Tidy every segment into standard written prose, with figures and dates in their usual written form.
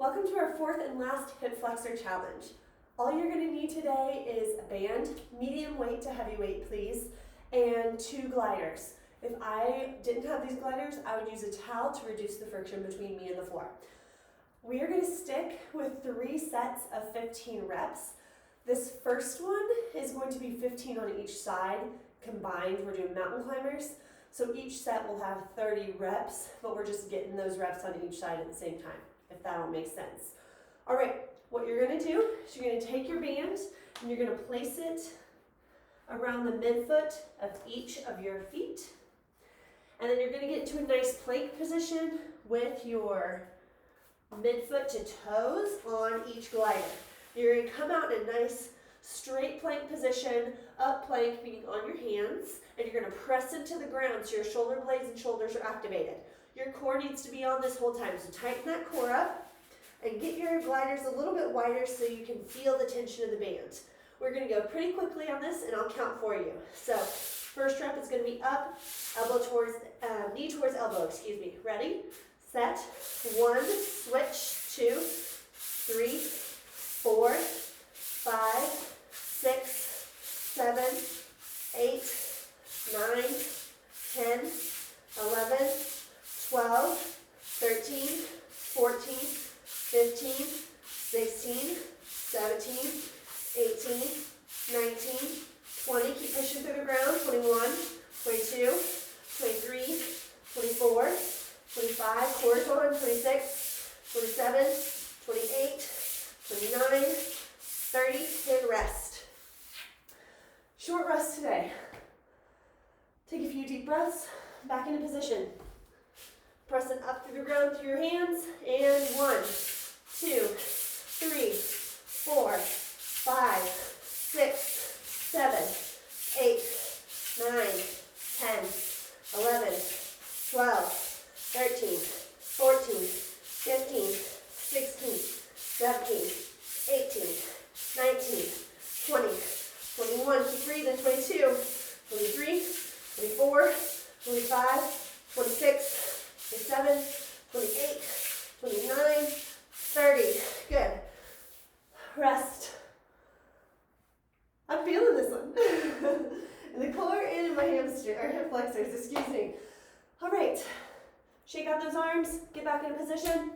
Welcome to our fourth and last hip flexor challenge. All you're going to need today is a band, medium weight to heavy weight please, and 2 gliders. If I didn't have these gliders, I would use a towel to reduce the friction between me and the floor. We are going to stick with 3 sets of 15 reps. This first one is going to be 15 on each side combined. We're doing mountain climbers. So each set will have 30 reps, but we're just getting those reps on each side at the same time, if that all makes sense. All right, what you're gonna do is you're gonna take your band and you're gonna place it around the midfoot of each of your feet. And then you're gonna get into a nice plank position with your midfoot to toes on each glider. You're gonna come out in a nice straight plank position, up plank, being on your hands, and you're gonna press into the ground so your shoulder blades and shoulders are activated. Your core needs to be on this whole time, so tighten that core up and get your gliders a little bit wider so you can feel the tension of the band. We're gonna go pretty quickly on this and I'll count for you. So, first rep is gonna be up, knee towards elbow, excuse me. Ready, set, 1, switch, 2, 3, 4, 5, 6, 7, 8, 9, 10, 11, 12, 13, 14, 15, 16, 17, 18, 19, 20, keep pushing through the ground, 21, 22, 23, 24, 25, core's on, 26, 27, 28, 29, 30, and rest. Short rest today. Take a few deep breaths, back into position. Press it up through the ground through your hands, and 1, 2, 3, 4, 5, 6, 7, 8, 9, 10, 11, 12, 13, 14, 15, 16, 17, 18, 19, 20, 21, keep breathing, 22, 23, 24, 25, 26, 27, 28, 29, 30. Good. Rest. I'm feeling this one. In the core and in my hamstring, or hip flexors, excuse me. All right. Shake out those arms, get back into position.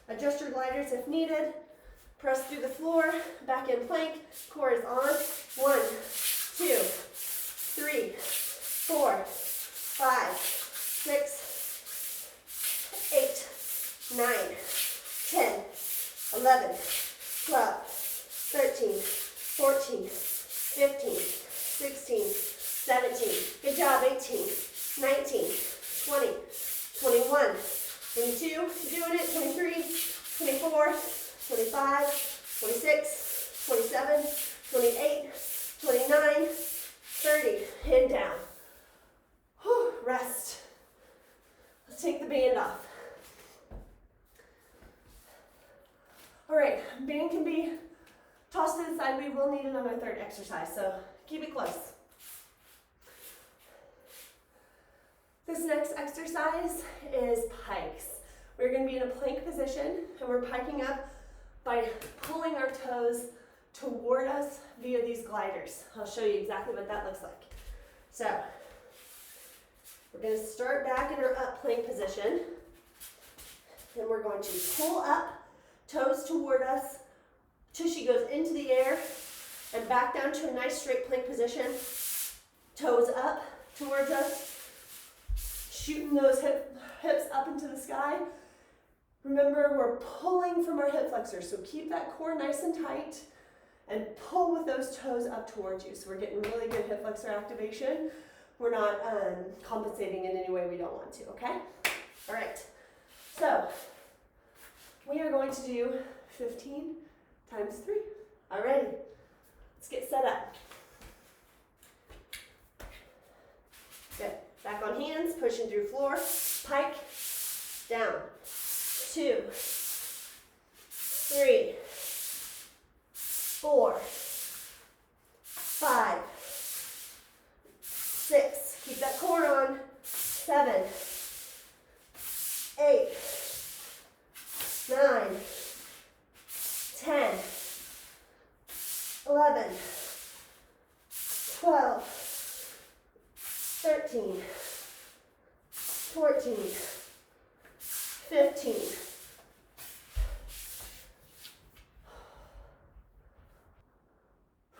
Adjust your gliders if needed. Press through the floor, back in plank, core is on. 1, 2, 3, 4, 5, 6, 8, 9, 10, 11, 12, 13, 14, 15, 16, 17, good job, 18, 19, 20, 21, 22, you're doing it, 23, 24, 25, 26, 27, 28, 29, 30, and down. Whew, rest. Let's take the band off. All right, band can be tossed to the side. We will need it on our third exercise, so keep it close. This next exercise is pikes. We're going to be in a plank position, and we're piking up by pulling our toes toward us via these gliders. I'll show you exactly what that looks like. So, we're going to start back in our up plank position, and we're going to pull up, toes toward us, tushy goes into the air, and back down to a nice straight plank position, toes up towards us, shooting those hips up into the sky. Remember, we're pulling from our hip flexors, so keep that core nice and tight and pull with those toes up towards you. So we're getting really good hip flexor activation. We're not compensating in any way we don't want to, okay? All right, so we are going to do 15 times 3. All right, let's get set up. Good, back on hands, pushing through floor, pike, down. 2, 3, 4, 5, 6, keep that core on, 7, 8, 15.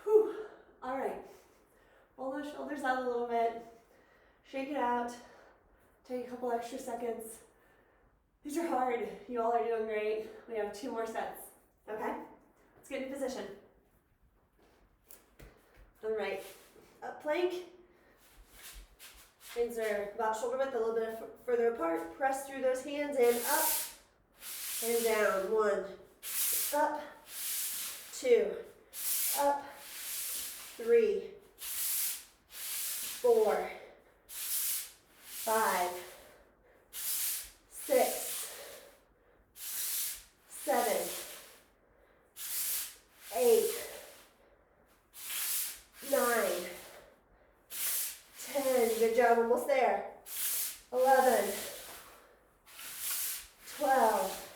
Whew. All right. Roll those shoulders out a little bit. Shake it out. Take a couple extra seconds. These are hard. You all are doing great. We have 2 more sets. Okay? Let's get in position. All right. Up plank. Hands are about shoulder width, a little bit further apart. Press through those hands and up and down. 1, up, 2, up, 3, 4, 5, 6, 7, 8, 9, 10, good job, almost there. 11, 12,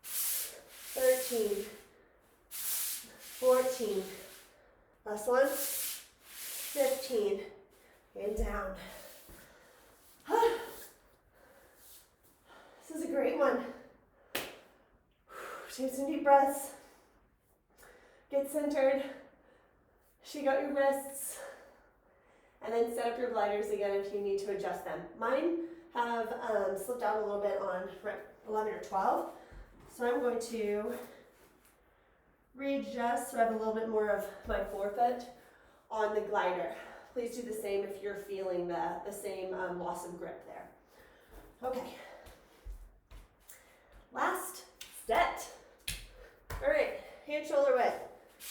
13, 14, last one, 15, and down. This is a great one. Take some deep breaths. Get centered. Shake out your wrists. And then set up your gliders again if you need to adjust them. Mine have slipped out a little bit on 11 or 12. So I'm going to readjust so I have a little bit more of my forefoot on the glider. Please do the same if you're feeling the same loss of grip there. Okay. Last set. All right, hand shoulder width.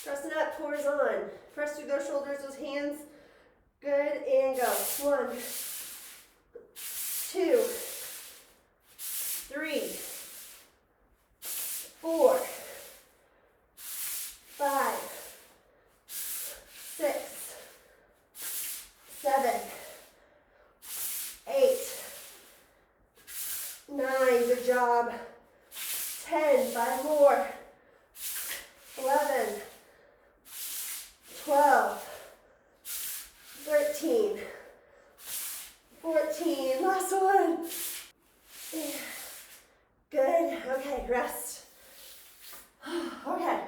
Press it up, towards on. Press through those shoulders, those hands. Good, and go. 1, 2, 3, 4, 5, 6, 7, 8, 9, good job. 10, 5 more. 11, 12, 13, 14, last one. Good, okay, rest. Okay.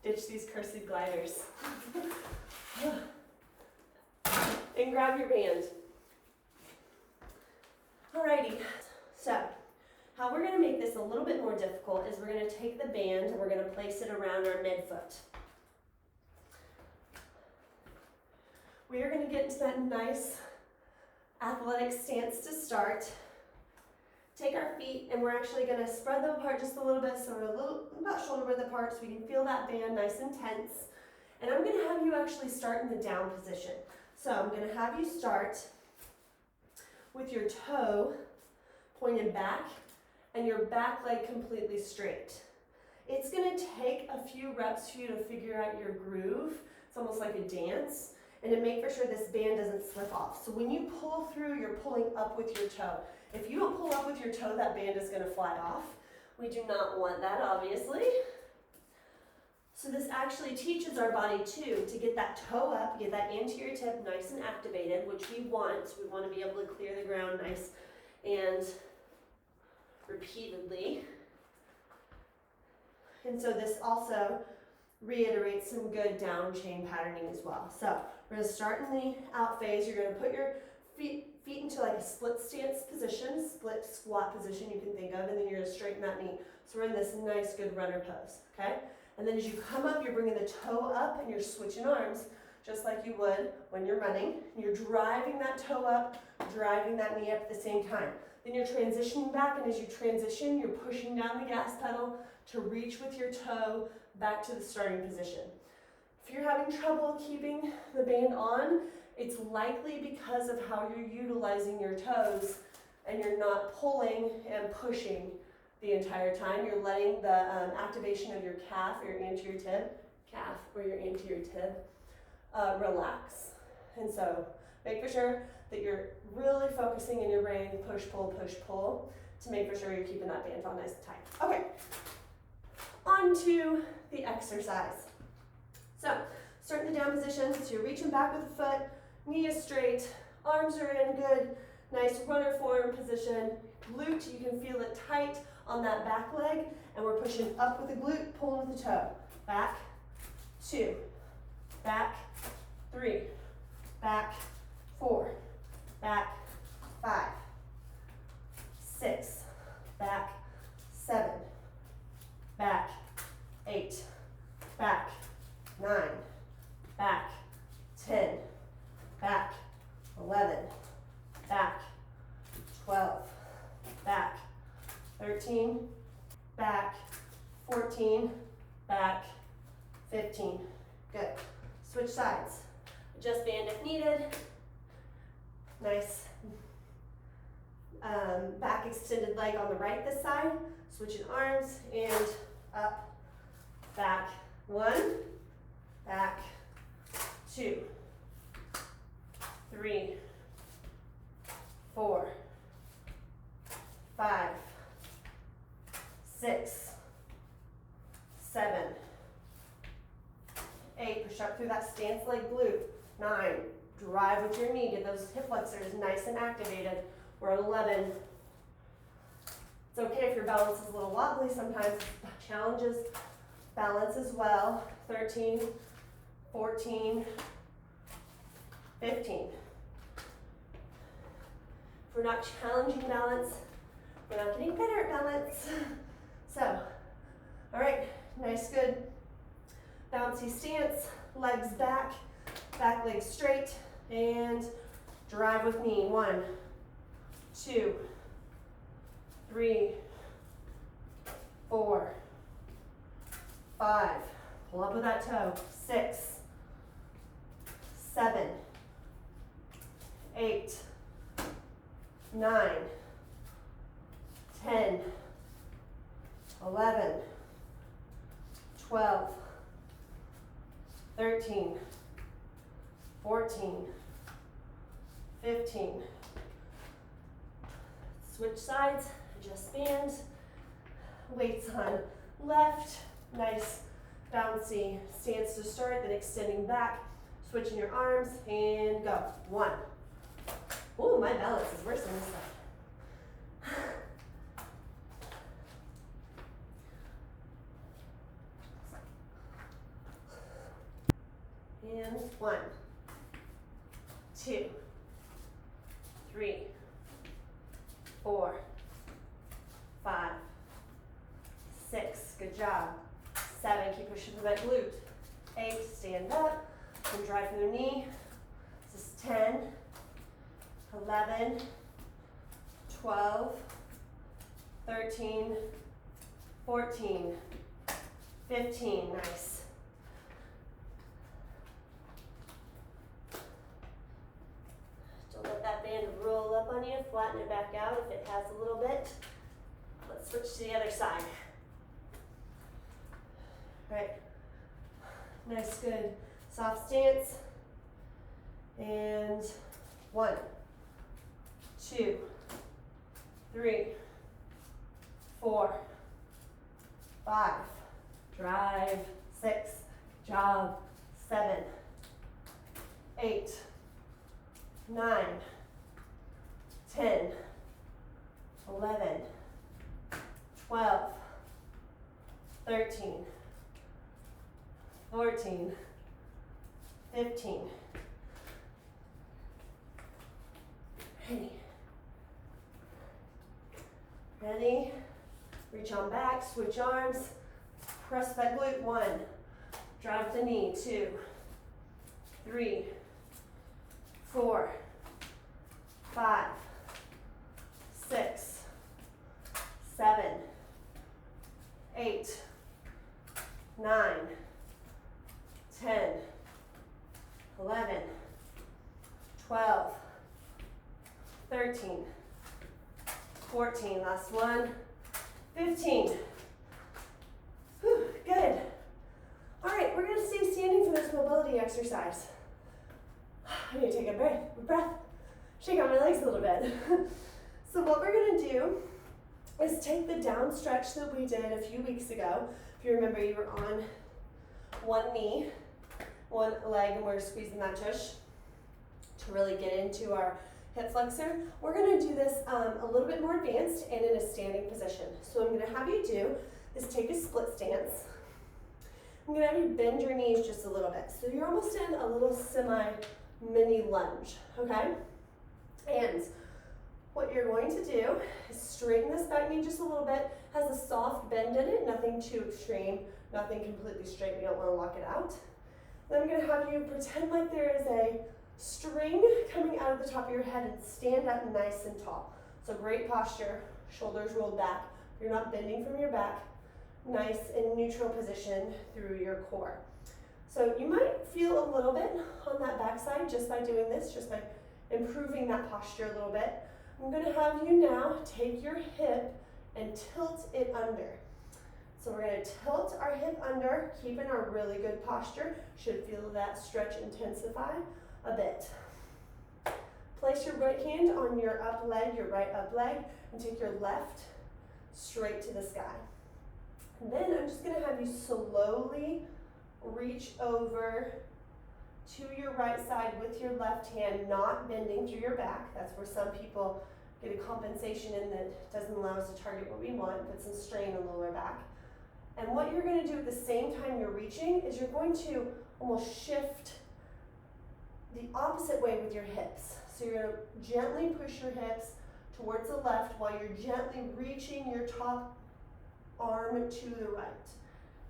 Ditch these cursed gliders. And grab your band. Alrighty, so how we're gonna make this a little bit more difficult is we're gonna take the band and we're gonna place it around our midfoot. We are going to get into that nice athletic stance to start. Take our feet and we're actually going to spread them apart just a little bit so we're about shoulder width apart so we can feel that band nice and tense. And I'm going to have you actually start in the down position. So I'm going to have you start with your toe pointed back and your back leg completely straight. It's going to take a few reps for you to figure out your groove. It's almost like a dance. And to make for sure this band doesn't slip off. So when you pull through, you're pulling up with your toe. If you don't pull up with your toe, that band is going to fly off. We do not want that, obviously. So this actually teaches our body too to get that toe up, get that anterior tip nice and activated, which we want. We want to be able to clear the ground nice and repeatedly. And so this also reiterates some good down chain patterning as well. So we're going to start in the out phase. You're going to put your feet into like a split stance position, split squat position you can think of, and then you're going to straighten that knee. So we're in this nice good runner pose, okay? And then as you come up, you're bringing the toe up and you're switching arms just like you would when you're running. You're driving that toe up, driving that knee up at the same time. Then you're transitioning back, and as you transition, you're pushing down the gas pedal to reach with your toe back to the starting position. If you're having trouble keeping the band on, it's likely because of how you're utilizing your toes and you're not pulling and pushing the entire time. You're letting the activation of your calf or your anterior tib relax. And so make for sure that you're really focusing in your brain, push, pull, to make for sure you're keeping that band on nice and tight. Okay, on to the exercise. So start in the down position. So you're reaching back with the foot, knee is straight, arms are in good, Nice runner form position. Glute, you can feel it tight on that back leg, and we're pushing up with the glute, pulling with the toe. Back, 2, back, 3, back, 4, back, 5, 6, back, 7, back, 8, back, 9, back, 10, back, 11, back, 12, back, 13, back, 14, back, 15. Good. Switch sides. Adjust band if needed. Nice. Back extended leg on the right this side. Switching arms and up, back, 1, back, 2, 3, 4, 5, 6, 7, 8, push up through that stance leg glute. 9, drive with your knee, get those hip flexors nice and activated. We're at 11. It's okay if your balance is a little wobbly sometimes. Challenges balance as well. 13, 14, 15. If we're not challenging balance, we're not getting better at balance. So, all right, nice, good. Bouncy stance, legs back, back leg straight, and drive with me. 1, 2, 3, 4, 5, pull up with that toe, 6, 7, 8, 9, 10, 11, 12, 13, 14, 15. Switch sides, adjust band, weights on left, nice bouncy stance to start, then extending back, switching your arms, and go. 1. Ooh, my balance is worse than this side. And 1, 2, 3, 4, 5, 6, good job. 7, keep pushing through that glute. 8, stand up and drive through the knee. This is 10, 11, 12, 13, 14, 15, nice. Don't let that band roll up on you, flatten it back out if it has a little bit. Let's switch to the other side. All right, nice, good, soft stance, and 1, 2, 3, 4, 5, drive, 6, job, 7, 8, 9, 10, 11, 12, 13, 14, 15. Ready? Reach on back, switch arms, press that glute. 1, drive the knee. 2, 3, 4, 5, 6, 7, 8, 9, 10, 11, 12, 13, 14, last one, 15. Whew, good. All right, we're gonna stay standing for this mobility exercise. I need to take a breath, shake out my legs a little bit. So what we're gonna do is take the down stretch that we did a few weeks ago. If you remember, you were on one knee, one leg, and we're squeezing that tush to really get into our hip flexor. We're gonna do this a little bit more advanced and in a standing position. So I'm gonna have you do is take a split stance. I'm gonna have you bend your knees just a little bit. So you're almost in a little mini lunge, okay? And what you're going to do is straighten this back knee just a little bit. Has a soft bend in it, nothing too extreme, nothing completely straight. You don't want to lock it out. Then I'm going to have you pretend like there is a string coming out of the top of your head and stand up nice and tall. So great posture, shoulders rolled back. You're not bending from your back. Nice and neutral position through your core. So you might feel a little bit on that backside just by doing this, just by improving that posture a little bit. I'm going to have you now take your hip and tilt it under. So we're going to tilt our hip under, keeping our really good posture. Should feel that stretch intensify a bit. Place your right hand on your up leg, your right up leg, and take your left straight to the sky. And then I'm just going to have you slowly reach over to your right side with your left hand, not bending through your back. That's where some people get a compensation in that doesn't allow us to target what we want, put some strain on the lower back. And what you're going to do at the same time you're reaching is you're going to almost shift the opposite way with your hips. So you're going to gently push your hips towards the left while you're gently reaching your top arm to the right.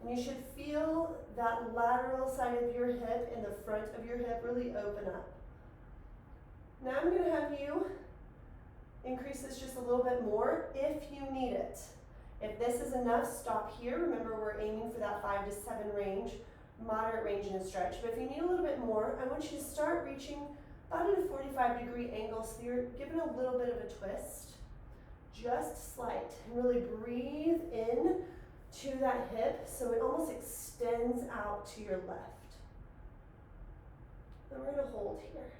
And you should feel that lateral side of your hip and the front of your hip really open up. Now I'm going to have you increase this just a little bit more if you need it. If this is enough, stop here. Remember, we're aiming for that 5 to 7 range, moderate range and stretch. But if you need a little bit more, I want you to start reaching about at a 45-degree angle, so you're giving a little bit of a twist, just slight, and really breathe in to that hip so it almost extends out to your left. Then we're going to hold here.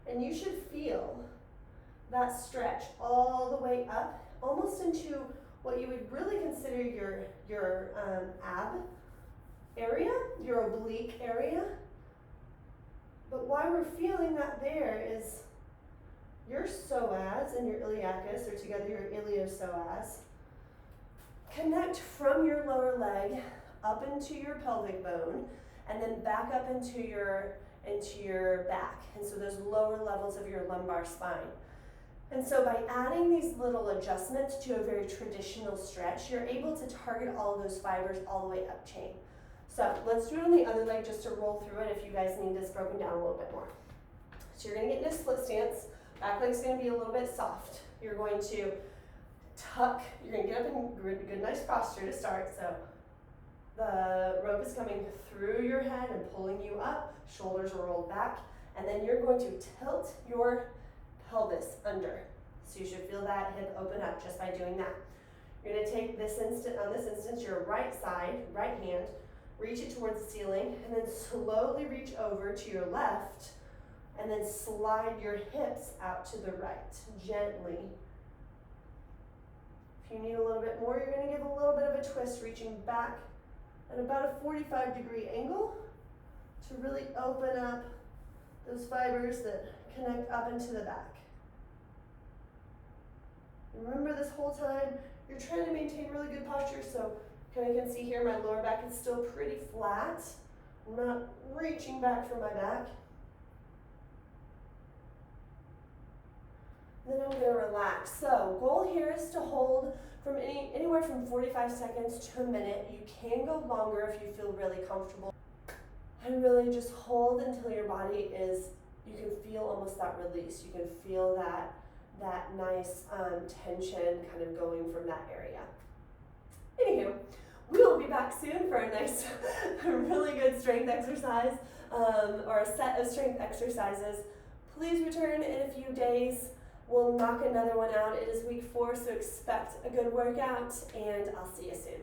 And you should feel that stretch all the way up, almost into what you would really consider your ab area, your oblique area. But why we're feeling that there is your psoas and your iliacus, or together your iliopsoas, connect from your lower leg up into your pelvic bone and then back up into your back. And so those lower levels of your lumbar spine. And so by adding these little adjustments to a very traditional stretch, you're able to target all of those fibers all the way up chain. So let's do it on the other leg just to roll through it if you guys need this broken down a little bit more. So you're going to get into split stance. Back leg's going to be a little bit soft. You're going to tuck, you're going to get up in good nice posture to start. So the rope is coming through your head and pulling you up, shoulders are rolled back, and then you're going to tilt your pelvis under. So you should feel that hip open up just by doing that. You're going to take on this instance, your right side, right hand, reach it towards the ceiling, and then slowly reach over to your left, and then slide your hips out to the right, gently. If you need a little bit more, you're going to give a little bit of a twist, reaching back at about a 45-degree angle to really open up those fibers that connect up into the back. And remember, this whole time, you're trying to maintain really good posture, so kind of can see here my lower back is still pretty flat. I'm not reaching back from my back. Then I'm going to relax. So goal here is to hold from anywhere from 45 seconds to a minute. You can go longer if you feel really comfortable. And really just hold until your body is, you can feel almost that release. You can feel that nice tension kind of going from that area. Anywho, we will be back soon for a nice, really good strength exercise or a set of strength exercises. Please return in a few days. We'll knock another one out. It is week 4, so expect a good workout, and I'll see you soon.